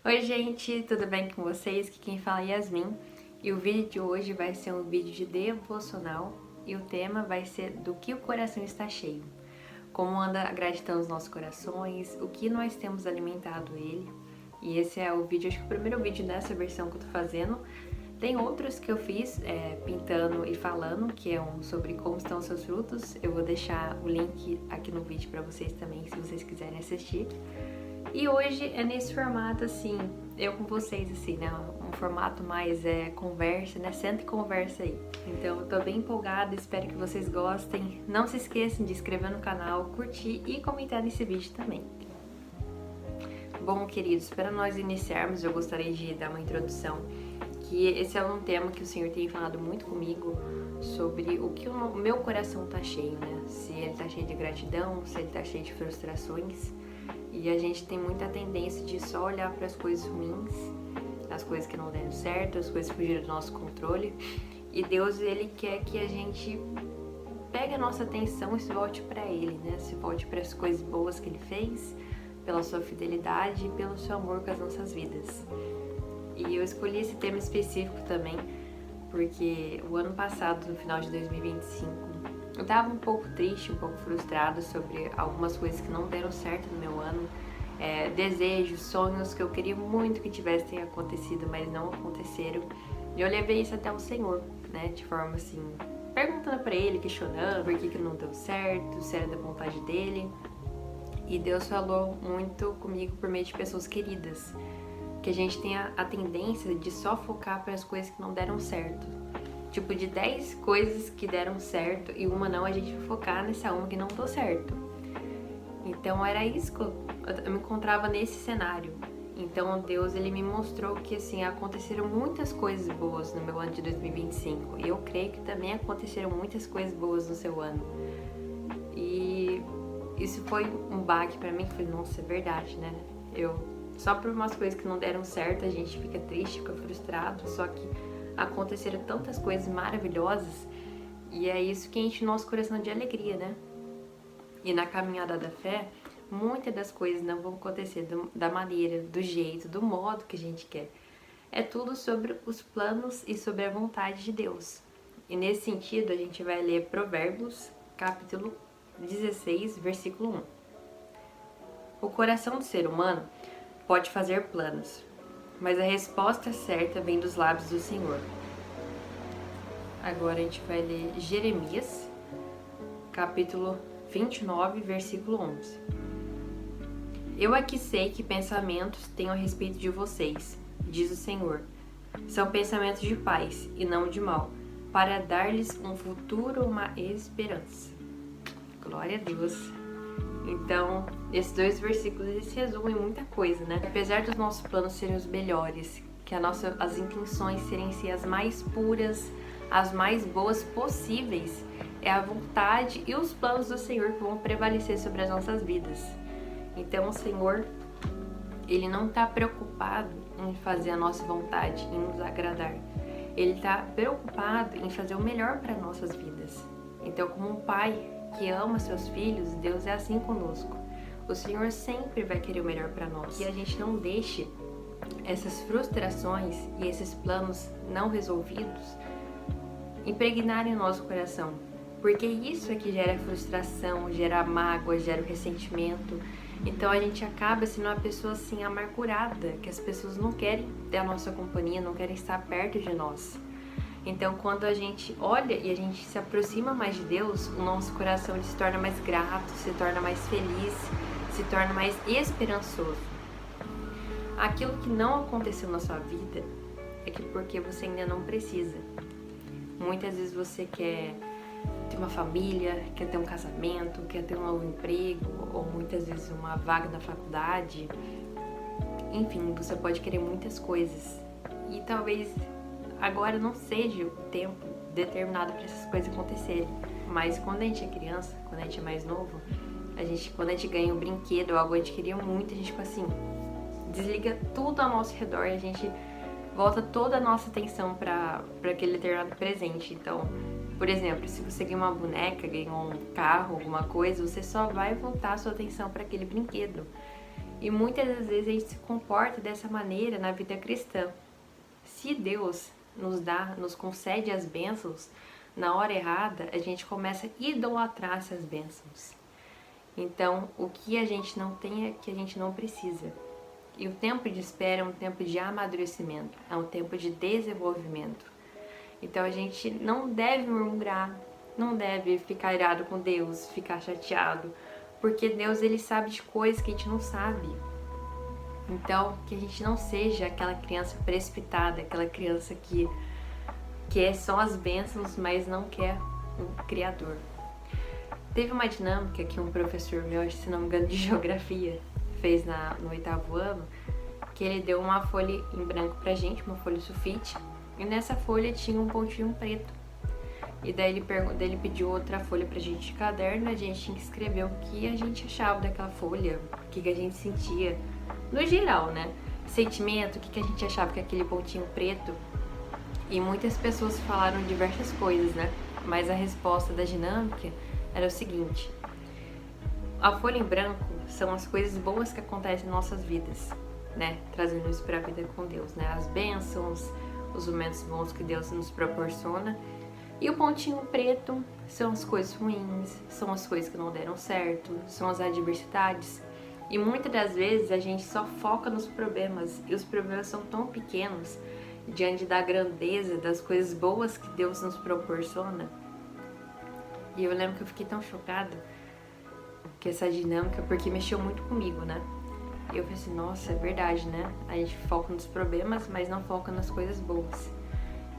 Oi gente, tudo bem com vocês? Aqui quem fala é Yasmin e o vídeo de hoje vai ser um vídeo de devocional e o tema vai ser do que o coração está cheio. Como anda a gratidão nos nossos corações, o que nós temos alimentado ele. E esse é o vídeo, acho que o primeiro vídeo dessa versão que eu tô fazendo. Tem outros que eu fiz pintando e falando, que é um sobre como estão os seus frutos. Eu vou deixar o link aqui no vídeo pra vocês também, se vocês quiserem assistir. E hoje é nesse formato assim, eu com vocês assim, né? Um formato mais conversa, né? Senta e conversa aí. Então eu tô bem empolgada, espero que vocês gostem. Não se esqueçam de inscrever no canal, curtir e comentar nesse vídeo também. Bom, queridos, para nós iniciarmos, eu gostaria de dar uma introdução, que esse é um tema que o Senhor tem falado muito comigo sobre o que o meu coração tá cheio, né? Se ele tá cheio de gratidão, se ele tá cheio de frustrações. E a gente tem muita tendência de só olhar para as coisas ruins, as coisas que não deram certo, as coisas que fugiram do nosso controle. E Deus, Ele quer que a gente pegue a nossa atenção e se volte para Ele, né? Se volte para as coisas boas que Ele fez, pela sua fidelidade e pelo seu amor com as nossas vidas. E eu escolhi esse tema específico também, porque o ano passado, no final de 2025, eu tava um pouco triste, um pouco frustrada sobre algumas coisas que não deram certo no meu ano. Desejos, sonhos que eu queria muito que tivessem acontecido, mas não aconteceram. E eu levei isso até o Senhor, né? De forma assim, perguntando pra Ele, questionando por que não deu certo, se era da vontade dEle. E Deus falou muito comigo por meio de pessoas queridas. Que a gente tem a tendência de só focar para as coisas que não deram certo. Tipo, de 10 coisas que deram certo e uma não, a gente vai focar nessa uma que não deu certo. Então era isso que eu me encontrava nesse cenário. Então Deus, Ele me mostrou que assim, aconteceram muitas coisas boas no meu ano de 2025. E eu creio que também aconteceram muitas coisas boas no seu ano. E isso foi um baque pra mim, que foi, nossa, é verdade, né? Só por umas coisas que não deram certo, a gente fica triste, fica frustrado, só que aconteceram tantas coisas maravilhosas e é isso que enche o nosso coração de alegria, né? E na caminhada da fé, muitas das coisas não vão acontecer da maneira, do jeito, do modo que a gente quer. É tudo sobre os planos e sobre a vontade de Deus. E nesse sentido, a gente vai ler Provérbios, capítulo 16, versículo 1. O coração do ser humano pode fazer planos, mas a resposta certa vem dos lábios do Senhor. Agora a gente vai ler Jeremias, capítulo 29, versículo 11. Eu aqui sei que pensamentos tenho a respeito de vocês, diz o Senhor. São pensamentos de paz e não de mal, para dar-lhes um futuro, uma esperança. Glória a Deus! Então, esses dois versículos eles resumem muita coisa, né? Apesar dos nossos planos serem os melhores, que as intenções serem as mais puras, as mais boas possíveis, é a vontade e os planos do Senhor que vão prevalecer sobre as nossas vidas. Então, o Senhor, Ele não está preocupado em fazer a nossa vontade, em nos agradar. Ele está preocupado em fazer o melhor para nossas vidas. Então, como um pai que ama seus filhos, Deus é assim conosco. O Senhor sempre vai querer o melhor para nós. E a gente não deixe essas frustrações e esses planos não resolvidos impregnarem o nosso coração. Porque isso é que gera frustração, gera mágoa, gera ressentimento. Então a gente acaba sendo uma pessoa assim amargurada, que as pessoas não querem ter a nossa companhia, não querem estar perto de nós. Então, quando a gente olha e a gente se aproxima mais de Deus, o nosso coração se torna mais grato, se torna mais feliz, se torna mais esperançoso. Aquilo que não aconteceu na sua vida é que porque você ainda não precisa. Muitas vezes você quer ter uma família, quer ter um casamento, quer ter um novo emprego, ou muitas vezes uma vaga na faculdade. Enfim, você pode querer muitas coisas. E talvez agora não seja o tempo determinado para essas coisas acontecerem. Mas quando a gente é criança, quando a gente é mais novo, quando a gente ganha um brinquedo ou algo, a gente queria muito, a gente tipo assim, desliga tudo ao nosso redor e a gente volta toda a nossa atenção para aquele determinado presente. Então, por exemplo, se você ganhou uma boneca, ganhou um carro, alguma coisa, você só vai voltar a sua atenção para aquele brinquedo. E muitas das vezes a gente se comporta dessa maneira na vida cristã. Se Deus nos concede as bênçãos na hora errada, a gente começa a idolatrar essas bênçãos. Então, o que a gente não tem é que a gente não precisa. E o tempo de espera é um tempo de amadurecimento, é um tempo de desenvolvimento. Então, a gente não deve murmurar, não deve ficar irado com Deus, ficar chateado, porque Deus, ele sabe de coisas que a gente não sabe. Então, que a gente não seja aquela criança precipitada, aquela criança que quer só as bênçãos, mas não quer o Criador. Teve uma dinâmica que um professor meu, se não me engano, de geografia, fez no 8º ano, que ele deu uma folha em branco pra gente, uma folha sulfite, e nessa folha tinha um pontinho preto. E daí ele pediu outra folha pra gente de caderno, a gente tinha que escrever o que a gente achava daquela folha, o que a gente sentia, no geral, né? Sentimento, o que a gente achava que aquele pontinho preto. E muitas pessoas falaram diversas coisas, né? Mas a resposta da dinâmica era o seguinte: a folha em branco são as coisas boas que acontecem em nossas vidas, né? Trazendo isso para a vida com Deus, né? As bênçãos, os momentos bons que Deus nos proporciona. E o pontinho preto são as coisas ruins, são as coisas que não deram certo, são as adversidades. E muitas das vezes a gente só foca nos problemas, e os problemas são tão pequenos diante da grandeza das coisas boas que Deus nos proporciona. E eu lembro que eu fiquei tão chocada com essa dinâmica, porque mexeu muito comigo, né? E eu falei assim, nossa, é verdade, né? A gente foca nos problemas, mas não foca nas coisas boas.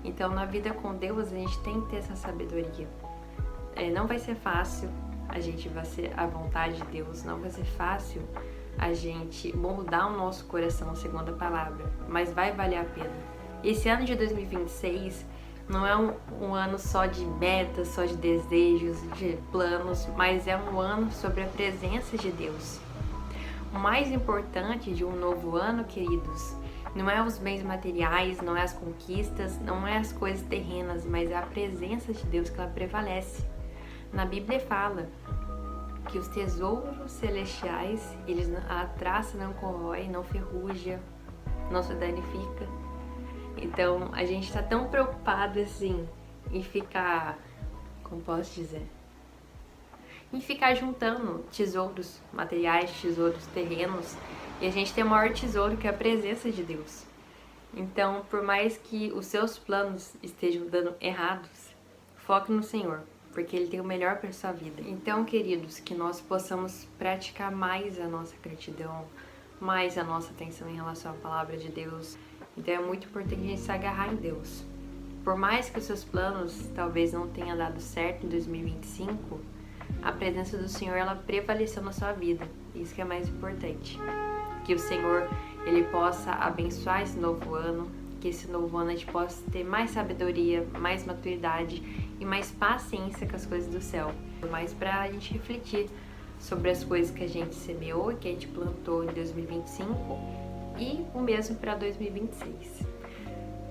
Então, na vida com Deus, a gente tem que ter essa sabedoria. Não vai ser fácil a gente vai ser a vontade de Deus, não vai ser fácil a gente moldar o nosso coração segundo a palavra, mas vai valer a pena. Esse ano de 2026 não é um ano só de metas, só de desejos, de planos, mas é um ano sobre a presença de Deus. O mais importante de um novo ano, queridos, não é os bens materiais, não é as conquistas, não é as coisas terrenas, mas é a presença de Deus que ela prevalece. Na Bíblia fala que os tesouros celestiais, a traça não corrói, não ferruja, não se danifica. Então, a gente está tão preocupado assim em ficar, como posso dizer, em ficar juntando tesouros materiais, tesouros terrenos, e a gente tem o maior tesouro que é a presença de Deus. Então, por mais que os seus planos estejam dando errados, foque no Senhor, porque Ele tem o melhor para a sua vida. Então, queridos, que nós possamos praticar mais a nossa gratidão, mais a nossa atenção em relação à palavra de Deus. Então, é muito importante a gente se agarrar em Deus. Por mais que os seus planos talvez não tenham dado certo em 2025, a presença do Senhor, ela prevaleceu na sua vida. Isso que é mais importante. Que o Senhor, Ele possa abençoar esse novo ano, que esse novo ano a gente possa ter mais sabedoria, mais maturidade e mais paciência com as coisas do céu. Mas para a gente refletir sobre as coisas que a gente semeou e que a gente plantou em 2025 e o mesmo para 2026.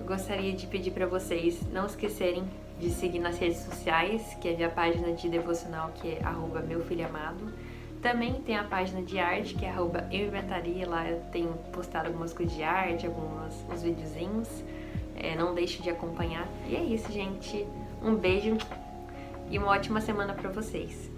Eu gostaria de pedir para vocês não esquecerem de seguir nas redes sociais, que é a minha página de devocional, que é @meufilhoamado. Também tem a página de arte, que é @euinventaria. Lá eu tenho postado algumas coisas de arte, uns videozinhos. Não deixe de acompanhar. E é isso, gente. Um beijo e uma ótima semana para vocês.